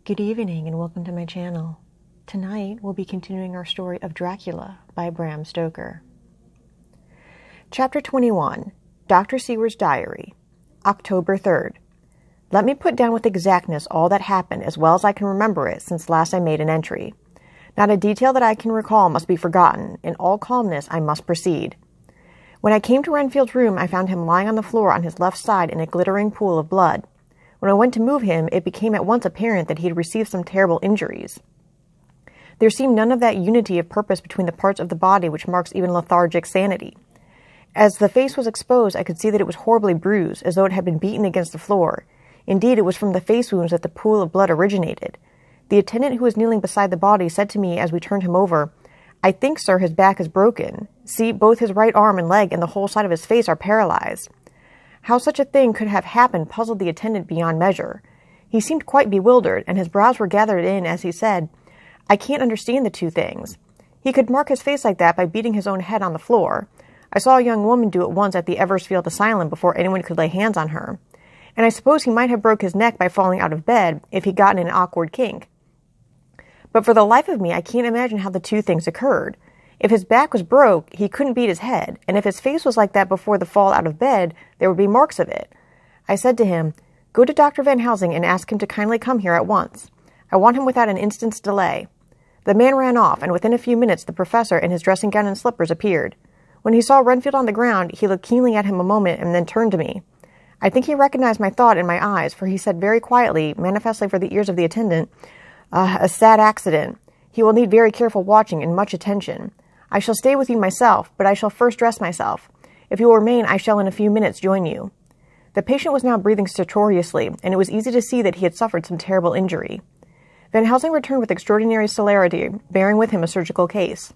Good evening and welcome to my channel. Tonight we'll be continuing our story of Dracula by Bram Stoker. Chapter 21, Dr. Seward's Diary, October 3rd. Let me put down with exactness all that happened as well as I can remember it since last I made an entry. Not a detail that I can recall must be forgotten. In all calmness I must proceed. When I came to Renfield's room I found him lying on the floor on his left side in a glittering pool of blood. When I went to move him, it became at once apparent that he had received some terrible injuries. There seemed none of that unity of purpose between the parts of the body which marks even lethargic sanity. As the face was exposed, I could see that it was horribly bruised, as though it had been beaten against the floor. Indeed, it was from the face wounds that the pool of blood originated. The attendant who was kneeling beside the body said to me as we turned him over, "I think, sir, his back is broken. See, both his right arm and leg and the whole side of his face are paralyzed." How such a thing could have happened puzzled the attendant beyond measure. He seemed quite bewildered, and his brows were gathered in as he said, "I can't understand the two things. He could mark his face like that by beating his own head on the floor. I saw a young woman do it once at the Eversfield Asylum before anyone could lay hands on her. And I suppose he might have broke his neck by falling out of bed if he'd gotten an awkward kink. But for the life of me, I can't imagine how the two things occurred. If his back was broke, he couldn't beat his head, and if his face was like that before the fall out of bed, there would be marks of it. I said to him, 'Go to Dr. Van Helsing and ask him to kindly come here at once. I want him without an instant's delay.' The man ran off, and within a few minutes the professor in his dressing gown and slippers appeared. When he saw Renfield on the ground, he looked keenly at him a moment and then turned to me. I think he recognized my thought in my eyes, for he said very quietly, manifestly for the ears of the attendant, 'A sad accident. He will need very careful watching and much attention. I shall stay with you myself, but I shall first dress myself. If you will remain, I shall in a few minutes join you.' The patient was now breathing stertorously, and it was easy to see that he had suffered some terrible injury. Van Helsing returned with extraordinary celerity, bearing with him a surgical case.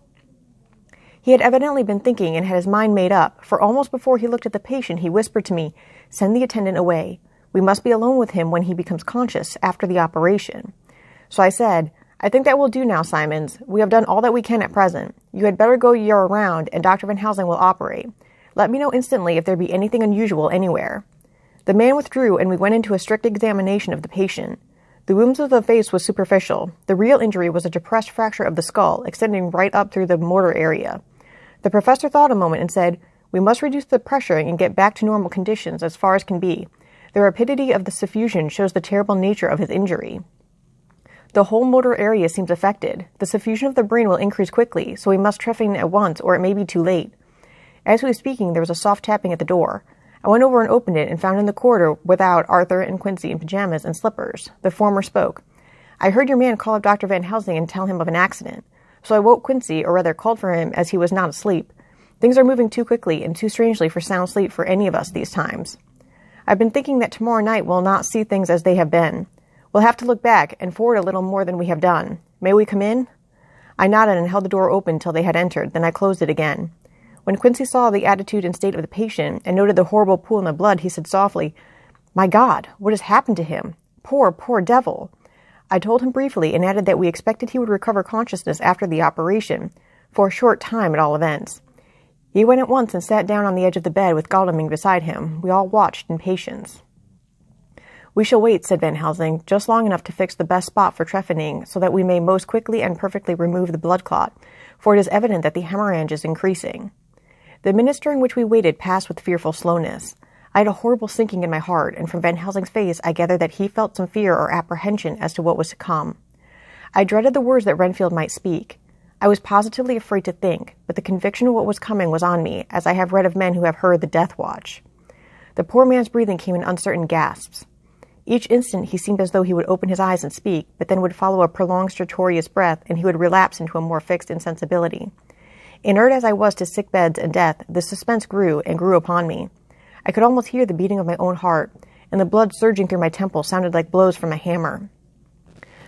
He had evidently been thinking and had his mind made up, for almost before he looked at the patient he whispered to me, 'Send the attendant away. We must be alone with him when he becomes conscious after the operation.' So I said, 'I think that will do now, Simons. We have done all that we can at present. You had better go your round, and Dr. Van Helsing will operate. Let me know instantly if there be anything unusual anywhere.' The man withdrew, and we went into a strict examination of the patient. The wounds of the face was superficial. The real injury was a depressed fracture of the skull, extending right up through the motor area. The professor thought a moment and said, 'We must reduce the pressure and get back to normal conditions as far as can be. The rapidity of the suffusion shows the terrible nature of his injury. The whole motor area seems affected. The suffusion of the brain will increase quickly, so we must trephine at once, or it may be too late.' As we were speaking, there was a soft tapping at the door. I went over and opened it, and found in the corridor without Arthur and Quincy in pajamas and slippers. The former spoke. 'I heard your man call up Dr. Van Helsing and tell him of an accident. So I woke Quincy, or rather called for him, as he was not asleep. Things are moving too quickly and too strangely for sound sleep for any of us these times. I've been thinking that tomorrow night we'll not see things as they have been. We'll have to look back and forward a little more than we have done. May we come in?' I nodded and held the door open till they had entered, then I closed it again. When Quincy saw the attitude and state of the patient, and noted the horrible pool in the blood, he said softly, 'My God, what has happened to him? Poor, poor devil!' I told him briefly, and added that we expected he would recover consciousness after the operation, for a short time at all events. He went at once and sat down on the edge of the bed with Godalming beside him. We all watched in patience. 'We shall wait,' said Van Helsing, 'just long enough to fix the best spot for trephining, so that we may most quickly and perfectly remove the blood clot, for it is evident that the hemorrhage is increasing.' The minutes during which we waited passed with fearful slowness. I had a horrible sinking in my heart, and from Van Helsing's face I gathered that he felt some fear or apprehension as to what was to come. I dreaded the words that Renfield might speak. I was positively afraid to think, but the conviction of what was coming was on me, as I have read of men who have heard the death watch. The poor man's breathing came in uncertain gasps. Each instant he seemed as though he would open his eyes and speak, but then would follow a prolonged stertorous breath, and he would relapse into a more fixed insensibility. Inert as I was to sick beds and death, the suspense grew and grew upon me. I could almost hear the beating of my own heart, and the blood surging through my temples sounded like blows from a hammer.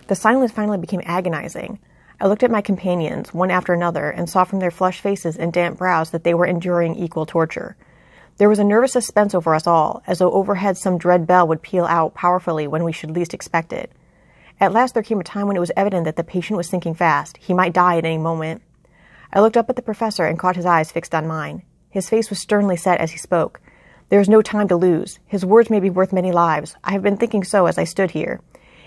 The silence finally became agonizing. I looked at my companions, one after another, and saw from their flushed faces and damp brows that they were enduring equal torture. There was a nervous suspense over us all, as though overhead some dread bell would peal out powerfully when we should least expect it. At last there came a time when it was evident that the patient was sinking fast. He might die at any moment. I looked up at the professor and caught his eyes fixed on mine. His face was sternly set as he spoke. 'There is no time to lose. His words may be worth many lives. I have been thinking so as I stood here.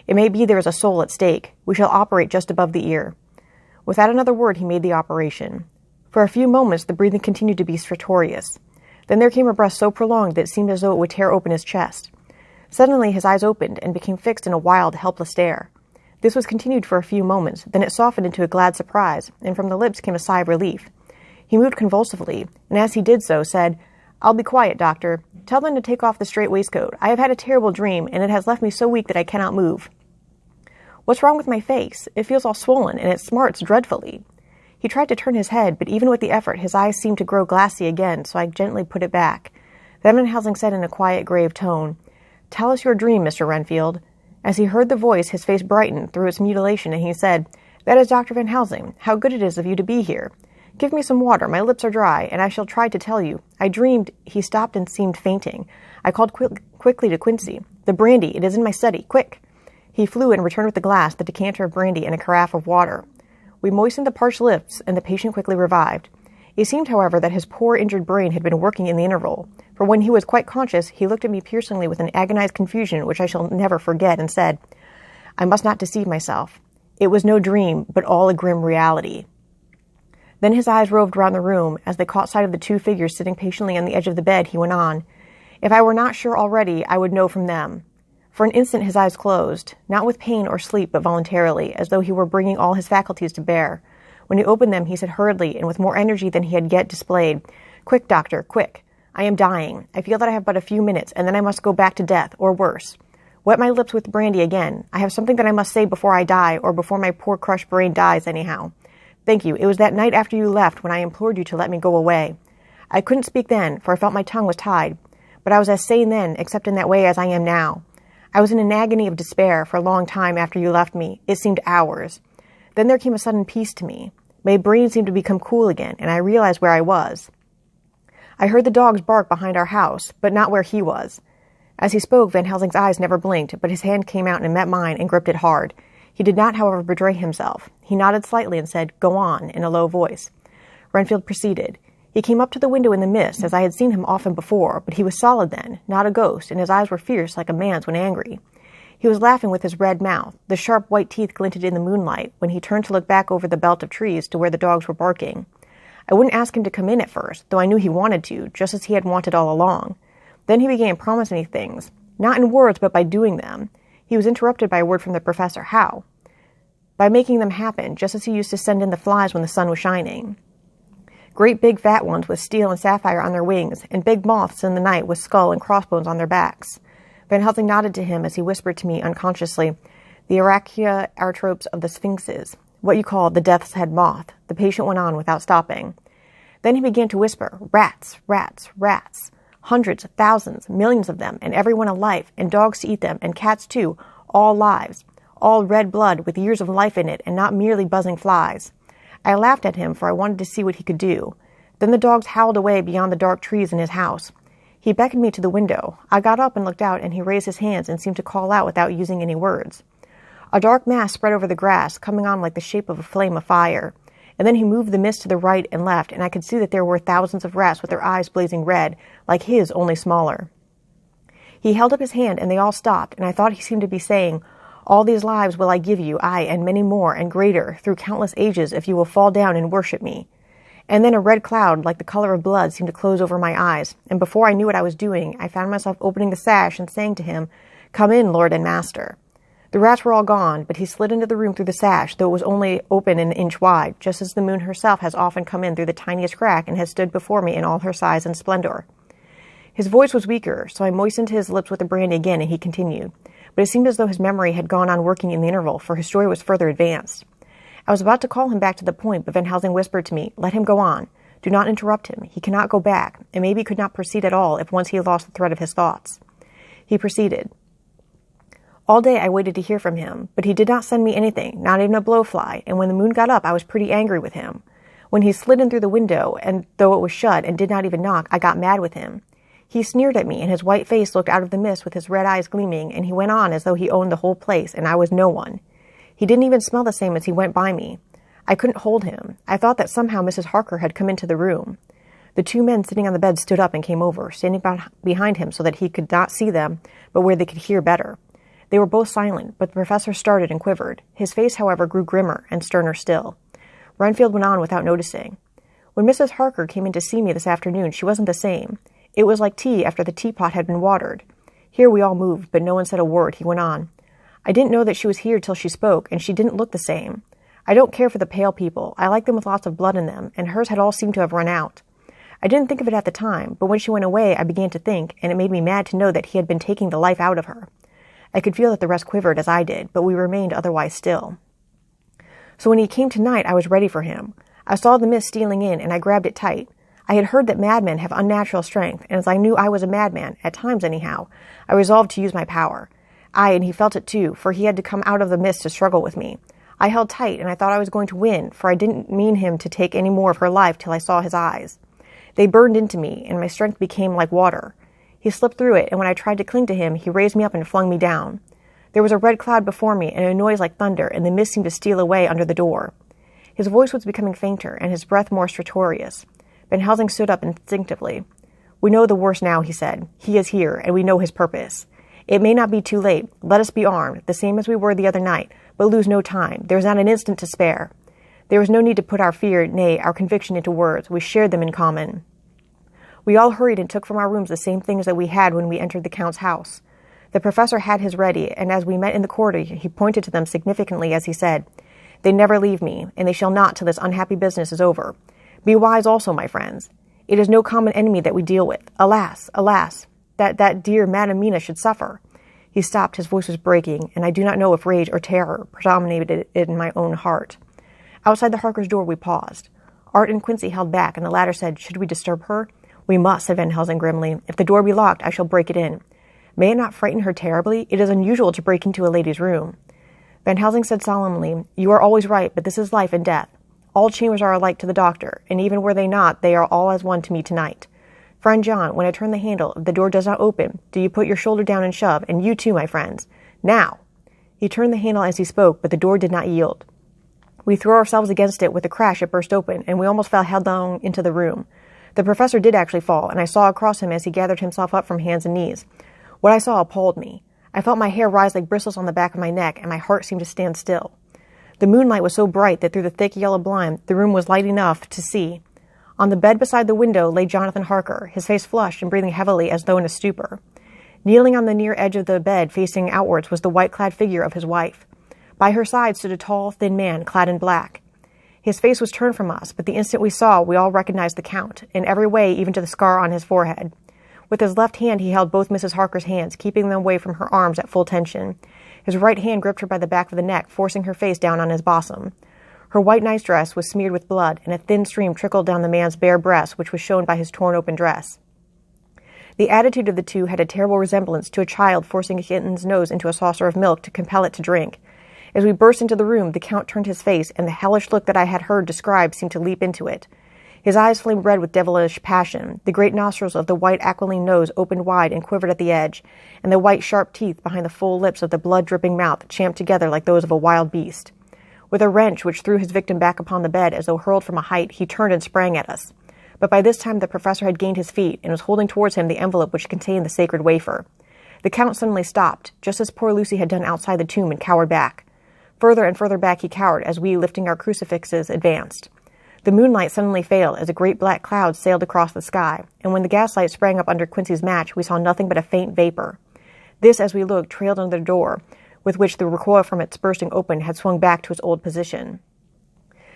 It may be there is a soul at stake. We shall operate just above the ear." Without another word, he made the operation. For a few moments, the breathing continued to be stertorous. Then there came a breath so prolonged that it seemed as though it would tear open his chest. Suddenly, his eyes opened and became fixed in a wild, helpless stare. This was continued for a few moments, then it softened into a glad surprise, and from the lips came a sigh of relief. He moved convulsively, and as he did so, said, "I'll be quiet, doctor. Tell them to take off the strait waistcoat. I have had a terrible dream, and it has left me so weak that I cannot move." "What's wrong with my face? It feels all swollen, and it smarts dreadfully." He tried to turn his head, but even with the effort, his eyes seemed to grow glassy again, so I gently put it back. Then Van Helsing said in a quiet, grave tone, "Tell us your dream, Mr. Renfield." As he heard the voice, his face brightened through its mutilation, and he said, "That is Dr. Van Helsing. How good it is of you to be here. Give me some water. My lips are dry, and I shall try to tell you. I dreamed—" He stopped and seemed fainting. I called quickly to Quincy. "The brandy. It is in my study. Quick." He flew and returned with the glass, the decanter of brandy, and a carafe of water. We moistened the parched lips, and the patient quickly revived. It seemed, however, that his poor injured brain had been working in the interval, for when he was quite conscious, he looked at me piercingly with an agonized confusion which I shall never forget, and said, "I must not deceive myself. It was no dream, but all a grim reality." Then his eyes roved round the room. As they caught sight of the two figures sitting patiently on the edge of the bed, he went on, "If I were not sure already, I would know from them." For an instant his eyes closed, not with pain or sleep, but voluntarily, as though he were bringing all his faculties to bear. When he opened them, he said hurriedly, and with more energy than he had yet displayed, "Quick, doctor, quick. I am dying. I feel that I have but a few minutes, and then I must go back to death, or worse. Wet my lips with brandy again. I have something that I must say before I die, or before my poor crushed brain dies anyhow. Thank you. It was that night after you left when I implored you to let me go away. I couldn't speak then, for I felt my tongue was tied. But I was as sane then, except in that way, as I am now. I was in an agony of despair for a long time after you left me. It seemed hours. Then there came a sudden peace to me. My brain seemed to become cool again, and I realized where I was. I heard the dogs bark behind our house, but not where he was." As he spoke, Van Helsing's eyes never blinked, but his hand came out and met mine and gripped it hard. He did not, however, betray himself. He nodded slightly and said, "Go on," in a low voice. Renfield proceeded. He came up to the window in the mist, as I had seen him often before, but he was solid then, not a ghost, and his eyes were fierce like a man's when angry. He was laughing with his red mouth. The sharp white teeth glinted in the moonlight when he turned to look back over the belt of trees to where the dogs were barking. I wouldn't ask him to come in at first, though I knew he wanted to, just as he had wanted all along. Then he began promising me things, not in words, but by doing them. He was interrupted by a word from the professor. How? By making them happen, just as he used to send in the flies when the sun was shining. Great big fat ones with steel and sapphire on their wings, and big moths in the night with skull and crossbones on their backs. Van Helsing nodded to him as he whispered to me unconsciously, "The Arachia artropes of the sphinxes, what you call the death's head moth." The patient went on without stopping. Then he began to whisper, "Rats, rats, rats. Hundreds, thousands, millions of them, and every one alive, and dogs to eat them, and cats too, all lives. All red blood with years of life in it, and not merely buzzing flies." I laughed at him, for I wanted to see what he could do. Then the dogs howled away beyond the dark trees in his house. He beckoned me to the window. I got up and looked out, and he raised his hands and seemed to call out without using any words. A dark mass spread over the grass, coming on like the shape of a flame of fire. And then he moved the mist to the right and left, and I could see that there were thousands of rats with their eyes blazing red, like his, only smaller. He held up his hand, and they all stopped, and I thought he seemed to be saying, "All these lives will I give you, aye, and many more, and greater, through countless ages, if you will fall down and worship me." And then a red cloud, like the color of blood, seemed to close over my eyes, and before I knew what I was doing, I found myself opening the sash and saying to him, "Come in, Lord and Master." The rats were all gone, but he slid into the room through the sash, though it was only open an inch wide, just as the moon herself has often come in through the tiniest crack and has stood before me in all her size and splendor. His voice was weaker, so I moistened his lips with the brandy again, and he continued. But it seemed as though his memory had gone on working in the interval, for his story was further advanced. I was about to call him back to the point, but Van Helsing whispered to me, "Let him go on. Do not interrupt him. He cannot go back, and maybe could not proceed at all if once he lost the thread of his thoughts." He proceeded. "All day I waited to hear from him, but he did not send me anything, not even a blowfly, and when the moon got up I was pretty angry with him. When he slid in through the window, and though it was shut and did not even knock, I got mad with him. He sneered at me, and his white face looked out of the mist with his red eyes gleaming, and he went on as though he owned the whole place, and I was no one. He didn't even smell the same as he went by me. I couldn't hold him. I thought that somehow Mrs. Harker had come into the room. The two men sitting on the bed stood up and came over, standing behind him so that he could not see them, but where they could hear better. They were both silent, but the professor started and quivered. His face, however, grew grimmer and sterner still. Renfield went on without noticing. When Mrs. Harker came in to see me this afternoon, she wasn't the same. It was like tea after the teapot had been watered. Here we all moved, but no one said a word. He went on. I didn't know that she was here till she spoke, and she didn't look the same. I don't care for the pale people. I like them with lots of blood in them, and hers had all seemed to have run out. I didn't think of it at the time, but when she went away, I began to think, and it made me mad to know that he had been taking the life out of her. I could feel that the rest quivered as I did, but we remained otherwise still. So when he came tonight, I was ready for him. I saw the mist stealing in, and I grabbed it tight. I had heard that madmen have unnatural strength, and as I knew I was a madman, at times anyhow, I resolved to use my power. And he felt it too, for he had to come out of the mist to struggle with me. I held tight, and I thought I was going to win, for I didn't mean him to take any more of her life till I saw his eyes. They burned into me, and my strength became like water. He slipped through it, and when I tried to cling to him, he raised me up and flung me down. There was a red cloud before me, and a noise like thunder, and the mist seemed to steal away under the door. His voice was becoming fainter, and his breath more stertorous. Van Helsing stood up instinctively. We know the worst now, he said. He is here, and we know his purpose. It may not be too late. Let us be armed, the same as we were the other night, but lose no time. There is not an instant to spare. There was no need to put our fear, nay, our conviction into words. We shared them in common. We all hurried and took from our rooms the same things that we had when we entered the Count's house. The professor had his ready, and as we met in the corridor, he pointed to them significantly as he said, They never leave me, and they shall not till this unhappy business is over. Be wise also, my friends. It is no common enemy that we deal with. Alas, alas, that dear Madam Mina should suffer. He stopped, his voice was breaking, and I do not know if rage or terror predominated in my own heart. Outside the Harkers' door we paused. Art and Quincy held back, and the latter said, Should we disturb her? We must, said Van Helsing grimly. If the door be locked, I shall break it in. May it not frighten her terribly? It is unusual to break into a lady's room. Van Helsing said solemnly, You are always right, but this is life and death. All chambers are alike to the doctor, and even were they not, they are all as one to me tonight. Friend John, when I turn the handle, if the door does not open, do you put your shoulder down and shove, and you too, my friends. Now! He turned the handle as he spoke, but the door did not yield. We threw ourselves against it. With a crash it burst open, and we almost fell headlong into the room. The professor did actually fall, and I saw across him as he gathered himself up from hands and knees. What I saw appalled me. I felt my hair rise like bristles on the back of my neck, and my heart seemed to stand still. The moonlight was so bright that through the thick yellow blind the room was light enough to see. On the bed beside the window lay Jonathan Harker, his face flushed and breathing heavily as though in a stupor. Kneeling on the near edge of the bed, facing outwards, was the white-clad figure of his wife. By her side stood a tall, thin man, clad in black. His face was turned from us, but the instant we saw, we all recognized the Count, in every way, even to the scar on his forehead. With his left hand he held both Mrs. Harker's hands, keeping them away from her arms at full tension. His right hand gripped her by the back of the neck, forcing her face down on his bosom. Her white nightdress was smeared with blood, and a thin stream trickled down the man's bare breast, which was shown by his torn-open dress. The attitude of the two had a terrible resemblance to a child forcing a kitten's nose into a saucer of milk to compel it to drink. As we burst into the room, the Count turned his face, and the hellish look that I had heard described seemed to leap into it. His eyes flamed red with devilish passion. The great nostrils of the white aquiline nose opened wide and quivered at the edge, and the white sharp teeth behind the full lips of the blood-dripping mouth champed together like those of a wild beast. With a wrench which threw his victim back upon the bed as though hurled from a height, he turned and sprang at us. But by this time the professor had gained his feet and was holding towards him the envelope which contained the sacred wafer. The Count suddenly stopped, just as poor Lucy had done outside the tomb, and cowered back. Further and further back he cowered as we, lifting our crucifixes, advanced. The moonlight suddenly failed as a great black cloud sailed across the sky, and when the gaslight sprang up under Quincy's match, we saw nothing but a faint vapor. This, as we looked, trailed under the door, with which the recoil from its bursting open had swung back to its old position.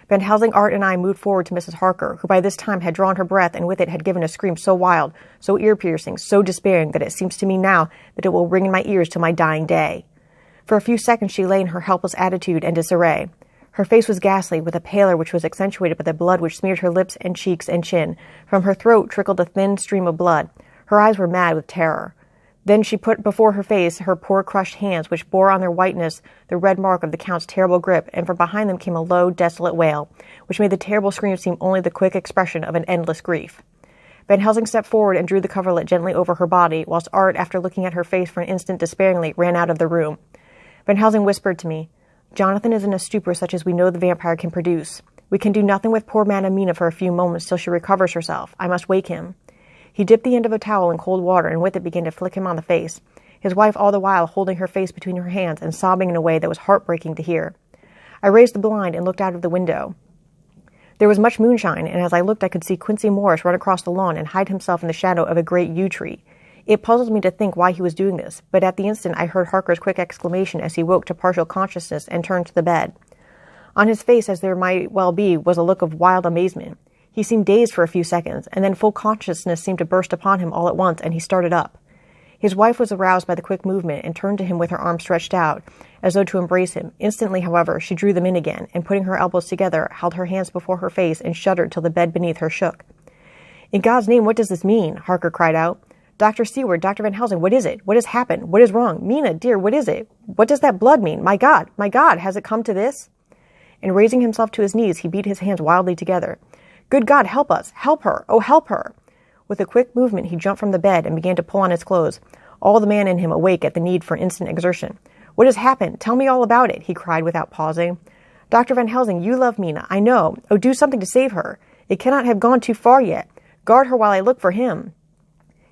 Van Helsing, Art, and I moved forward to Mrs. Harker, who by this time had drawn her breath and with it had given a scream so wild, so ear-piercing, so despairing that it seems to me now that it will ring in my ears till my dying day. For a few seconds she lay in her helpless attitude and disarray. Her face was ghastly, with a pallor which was accentuated by the blood which smeared her lips and cheeks and chin. From her throat trickled a thin stream of blood. Her eyes were mad with terror. Then she put before her face her poor crushed hands, which bore on their whiteness the red mark of the Count's terrible grip, and from behind them came a low, desolate wail, which made the terrible scream seem only the quick expression of an endless grief. Van Helsing stepped forward and drew the coverlet gently over her body, whilst Art, after looking at her face for an instant despairingly, ran out of the room. Van Helsing whispered to me, Jonathan is in a stupor such as we know the vampire can produce. We can do nothing with poor Madam Mina for a few moments till she recovers herself. I must wake him. He dipped the end of a towel in cold water and with it began to flick him on the face. his wife all the while holding her face between her hands and sobbing in a way that was heartbreaking to hear. I raised the blind and looked out of the window. There was much moonshine, and as I looked I could see Quincy Morris run across the lawn and hide himself in the shadow of a great yew tree. It puzzled me to think why he was doing this, but at the instant I heard Harker's quick exclamation as he woke to partial consciousness and turned to the bed. On his face, as there might well be, was a look of wild amazement. He seemed dazed for a few seconds, and then full consciousness seemed to burst upon him all at once, and he started up. His wife was aroused by the quick movement and turned to him with her arms stretched out, as though to embrace him. Instantly, however, she drew them in again, and putting her elbows together, held her hands before her face and shuddered till the bed beneath her shook. "In God's name, what does this mean?" Harker cried out. "Dr. Seward, Dr. Van Helsing, what is it? What has happened? What is wrong? Mina, dear, what is it? What does that blood mean? My God, has it come to this?" And raising himself to his knees, he beat his hands wildly together. "Good God, help us! Help her! Oh, help her!" With a quick movement, he jumped from the bed and began to pull on his clothes, all the man in him awake at the need for instant exertion. "What has happened? Tell me all about it," he cried without pausing. "Dr. Van Helsing, you love Mina, I know. Oh, do something to save her. It cannot have gone too far yet. Guard her while I look for him."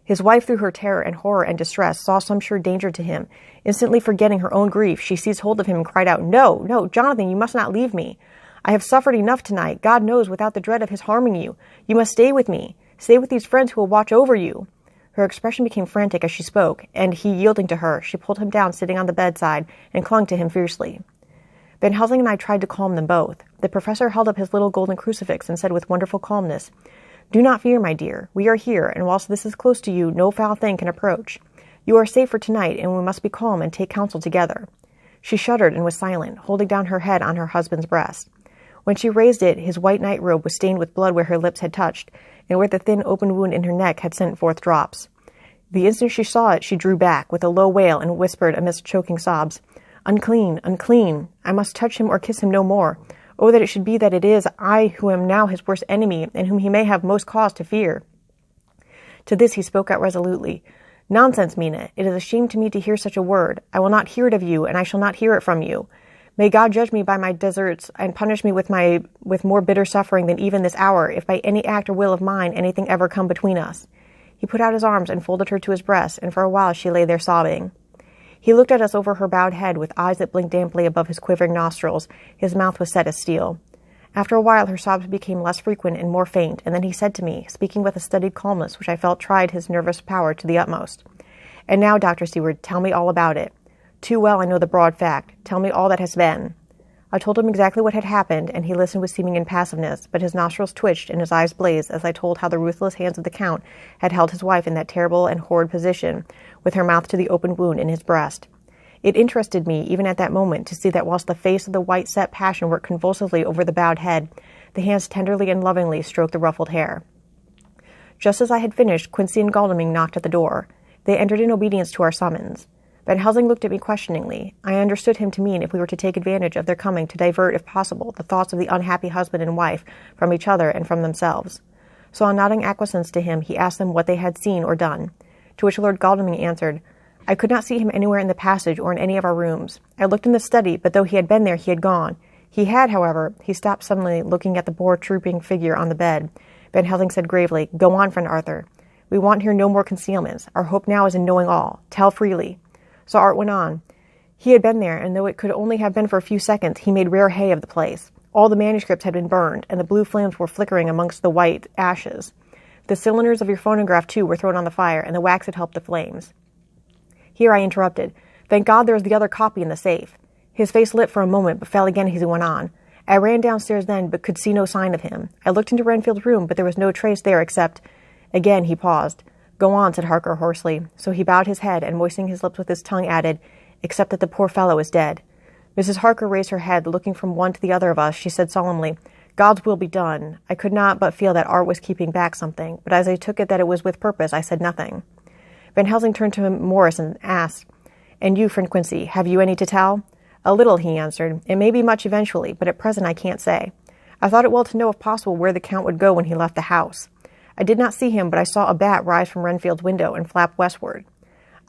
His wife, through her terror and horror and distress, saw some sure danger to him. Instantly forgetting her own grief, she seized hold of him and cried out, "No, no, Jonathan, you must not leave me. I have suffered enough tonight, God knows, without the dread of his harming you. You must stay with me. Stay with these friends who will watch over you." Her expression became frantic as she spoke, and he, yielding to her, she pulled him down sitting on the bedside and clung to him fiercely. Van Helsing and I tried to calm them both. The professor held up his little golden crucifix and said with wonderful calmness, "Do not fear, my dear. We are here, and whilst this is close to you, no foul thing can approach. You are safe for tonight, and we must be calm and take counsel together." She shuddered and was silent, holding down her head on her husband's breast. When she raised it, his white night-robe was stained with blood where her lips had touched, and where the thin open wound in her neck had sent forth drops. The instant she saw it, she drew back with a low wail and whispered amidst choking sobs, "Unclean, unclean! I must touch him or kiss him no more. Oh, that it should be that it is I who am now his worst enemy, and whom he may have most cause to fear." To this he spoke out resolutely. "Nonsense, Mina. It is a shame to me to hear such a word. I will not hear it of you, and I shall not hear it from you. May God judge me by my deserts, and punish me with more bitter suffering than even this hour, if by any act or will of mine anything ever come between us." He put out his arms and folded her to his breast, and for a while she lay there sobbing. He looked at us over her bowed head with eyes that blinked damply above his quivering nostrils. His mouth was set as steel. After a while her sobs became less frequent and more faint, and then he said to me, speaking with a studied calmness which I felt tried his nervous power to the utmost, "And now, Dr. Seward, tell me all about it. Too well I know the broad fact. Tell me all that has been." I told him exactly what had happened, and he listened with seeming impassiveness, but his nostrils twitched and his eyes blazed as I told how the ruthless hands of the Count had held his wife in that terrible and horrid position, with her mouth to the open wound in his breast. It interested me, even at that moment, to see that whilst the face of the white-set passion worked convulsively over the bowed head, the hands tenderly and lovingly stroked the ruffled hair. Just as I had finished, Quincy and Godalming knocked at the door. They entered in obedience to our summons. Van Helsing looked at me questioningly. I understood him to mean if we were to take advantage of their coming to divert, if possible, the thoughts of the unhappy husband and wife from each other and from themselves. So on nodding acquiescence to him, he asked them what they had seen or done, to which Lord Godalming answered, "I could not see him anywhere in the passage or in any of our rooms. I looked in the study, but though he had been there, he had gone. He had, however—" He stopped suddenly, looking at the poor trooping figure on the bed. Van Helsing said gravely, "Go on, friend Arthur. We want here no more concealments. Our hope now is in knowing all. Tell freely." So Art went on. He had been there, and though it could only have been for a few seconds, he made rare hay of the place. All the manuscripts had been burned, and the blue flames were flickering amongst the white ashes. The cylinders of your phonograph, too, were thrown on the fire, and the wax had helped the flames. Here I interrupted. "Thank God there is the other copy in the safe." His face lit for a moment, but fell again as he went on. "I ran downstairs then, but could see no sign of him. I looked into Renfield's room, but there was no trace there except—" Again he paused. "Go on," said Harker hoarsely. So he bowed his head, and moistening his lips with his tongue, added, "Except that the poor fellow is dead." Mrs. Harker raised her head, looking from one to the other of us. She said solemnly, "God's will be done." I could not but feel that Art was keeping back something, but as I took it that it was with purpose, I said nothing. Van Helsing turned to Morris and asked, "And you, friend Quincy, have you any to tell?" "A little," he answered. "It may be much eventually, but at present I can't say. I thought it well to know, if possible, where the Count would go when he left the house. I did not see him, but I saw a bat rise from Renfield's window and flap westward.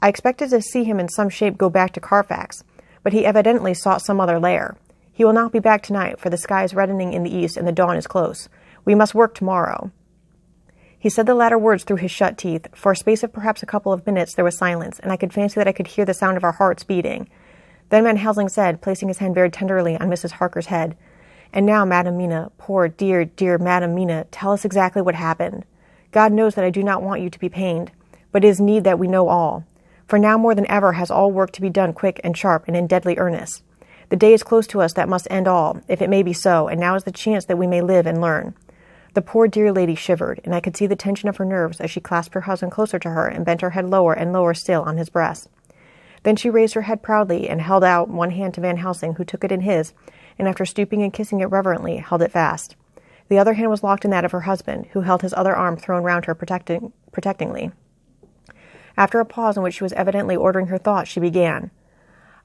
I expected to see him in some shape go back to Carfax, but he evidently sought some other lair. He will not be back tonight, for the sky is reddening in the east and the dawn is close. We must work tomorrow." He said the latter words through his shut teeth. For a space of perhaps a couple of minutes there was silence, and I could fancy that I could hear the sound of our hearts beating. Then Van Helsing said, placing his hand very tenderly on Mrs. Harker's head, "And now, Madam Mina, poor, dear, dear Madam Mina, tell us exactly what happened. God knows that I do not want you to be pained, but it is need that we know all. For now more than ever has all work to be done quick and sharp and in deadly earnest. The day is close to us that must end all, if it may be so, and now is the chance that we may live and learn." The poor dear lady shivered, and I could see the tension of her nerves as she clasped her husband closer to her and bent her head lower and lower still on his breast. Then she raised her head proudly and held out one hand to Van Helsing, who took it in his, and after stooping and kissing it reverently, held it fast. The other hand was locked in that of her husband, who held his other arm thrown round her protectingly. After a pause in which she was evidently ordering her thoughts, she began,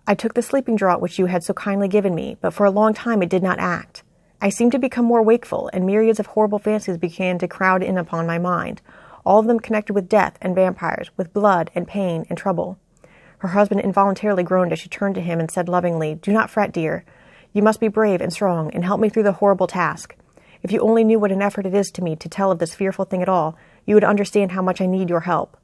"I took the sleeping draught which you had so kindly given me, but for a long time it did not act. I seemed to become more wakeful, and myriads of horrible fancies began to crowd in upon my mind, all of them connected with death and vampires, with blood and pain and trouble." Her husband involuntarily groaned as she turned to him and said lovingly, "Do not fret, dear. You must be brave and strong, and help me through the horrible task. If you only knew what an effort it is to me to tell of this fearful thing at all, you would understand how much I need your help."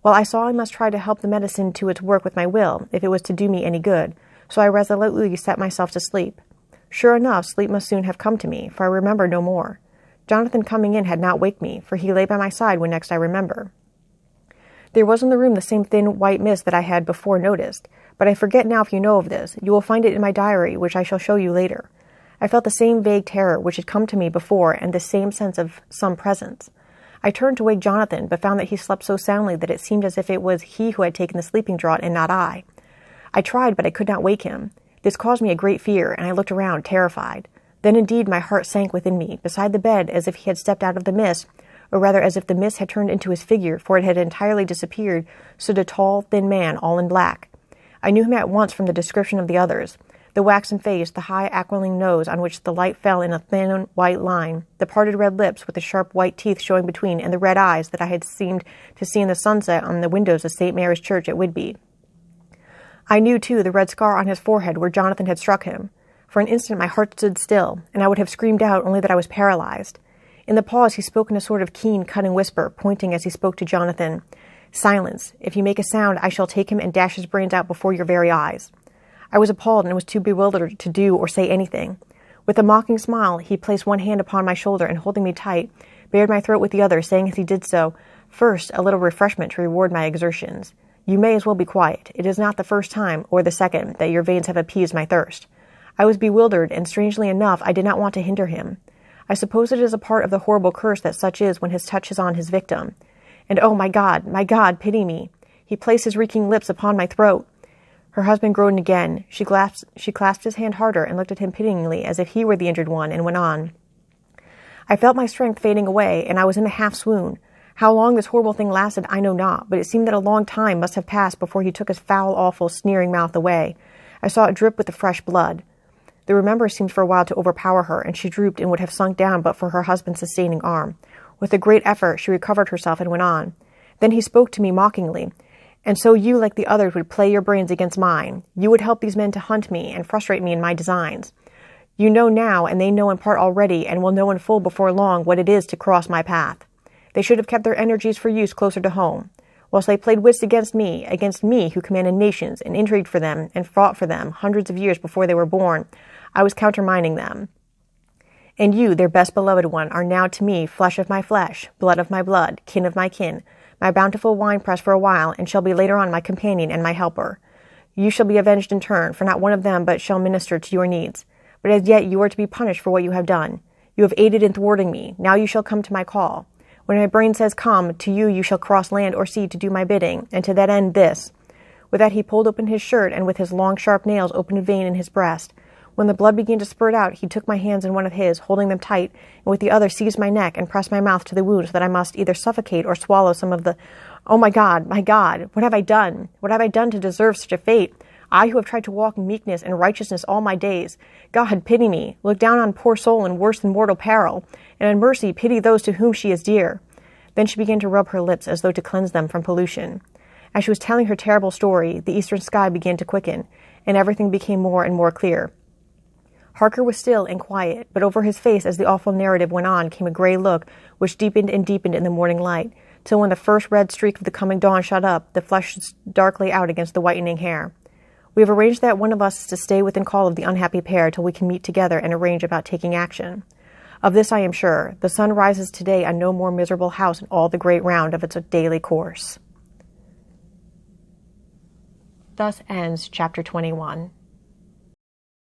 Well, I saw I must try to help the medicine to its work with my will, if it was to do me any good, so I resolutely set myself to sleep. Sure enough, sleep must soon have come to me, for I remember no more. Jonathan coming in had not waked me, for he lay by my side when next I remember. There was in the room the same thin white mist that I had before noticed, but I forget now if you know of this. You will find it in my diary, which I shall show you later. I felt the same vague terror which had come to me before, and the same sense of some presence. I turned to wake Jonathan, but found that he slept so soundly that it seemed as if it was he who had taken the sleeping draught and not I. I tried, but I could not wake him. This caused me a great fear, and I looked around, terrified. Then indeed my heart sank within me, beside the bed, as if he had stepped out of the mist, or rather as if the mist had turned into his figure, for it had entirely disappeared, stood a tall, thin man, all in black. I knew him at once from the description of the others. The waxen face, the high aquiline nose on which the light fell in a thin white line, the parted red lips with the sharp white teeth showing between, and the red eyes that I had seemed to see in the sunset on the windows of St. Mary's Church at Whitby. I knew, too, the red scar on his forehead where Jonathan had struck him. For an instant my heart stood still, and I would have screamed out only that I was paralyzed. In the pause he spoke in a sort of keen, cutting whisper, pointing as he spoke to Jonathan. "Silence. If you make a sound, I shall take him and dash his brains out before your very eyes." I was appalled and was too bewildered to do or say anything. With a mocking smile, he placed one hand upon my shoulder and, holding me tight, bared my throat with the other, saying as he did so, "First, a little refreshment to reward my exertions. You may as well be quiet. It is not the first time, or the second, that your veins have appeased my thirst." I was bewildered, and strangely enough, I did not want to hinder him. I suppose it is a part of the horrible curse that such is when his touch is on his victim. And oh, my God, pity me. He placed his reeking lips upon my throat. Her husband groaned again. She clasped his hand harder and looked at him pityingly as if he were the injured one, and went on. I felt my strength fading away, and I was in a half-swoon. How long this horrible thing lasted I know not, but it seemed that a long time must have passed before he took his foul, awful, sneering mouth away. I saw it drip with the fresh blood. The remembrance seemed for a while to overpower her, and she drooped and would have sunk down but for her husband's sustaining arm. With a great effort she recovered herself and went on. Then he spoke to me mockingly. "And so you, like the others, would play your brains against mine. You would help these men to hunt me and frustrate me in my designs. You know now, and they know in part already, and will know in full before long, what it is to cross my path. They should have kept their energies for use closer to home. Whilst they played wits against me who commanded nations, and intrigued for them, and fought for them, hundreds of years before they were born, I was countermining them. And you, their best beloved one, are now to me flesh of my flesh, blood of my blood, kin of my kin, my bountiful winepress for a while, and shall be later on my companion and my helper. You shall be avenged in turn, for not one of them but shall minister to your needs. But as yet you are to be punished for what you have done. You have aided in thwarting me. Now you shall come to my call. When my brain says come, to you shall cross land or sea to do my bidding, and to that end this." With that he pulled open his shirt, and with his long sharp nails opened a vein in his breast. When the blood began to spurt out, he took my hands in one of his, holding them tight, and with the other seized my neck and pressed my mouth to the wound so that I must either suffocate or swallow some of the— "Oh, my God, what have I done? What have I done to deserve such a fate? I who have tried to walk in meekness and righteousness all my days. God, pity me. Look down on poor soul in worse than mortal peril, and in mercy pity those to whom she is dear." Then she began to rub her lips as though to cleanse them from pollution. As she was telling her terrible story, the eastern sky began to quicken, and everything became more and more clear. Harker was still and quiet, but over his face as the awful narrative went on came a gray look which deepened and deepened in the morning light, till when the first red streak of the coming dawn shot up, the flesh darkly out against the whitening hair. We have arranged that one of us is to stay within call of the unhappy pair till we can meet together and arrange about taking action. Of this I am sure. The sun rises today on no more miserable house in all the great round of its daily course. Thus ends Chapter 21.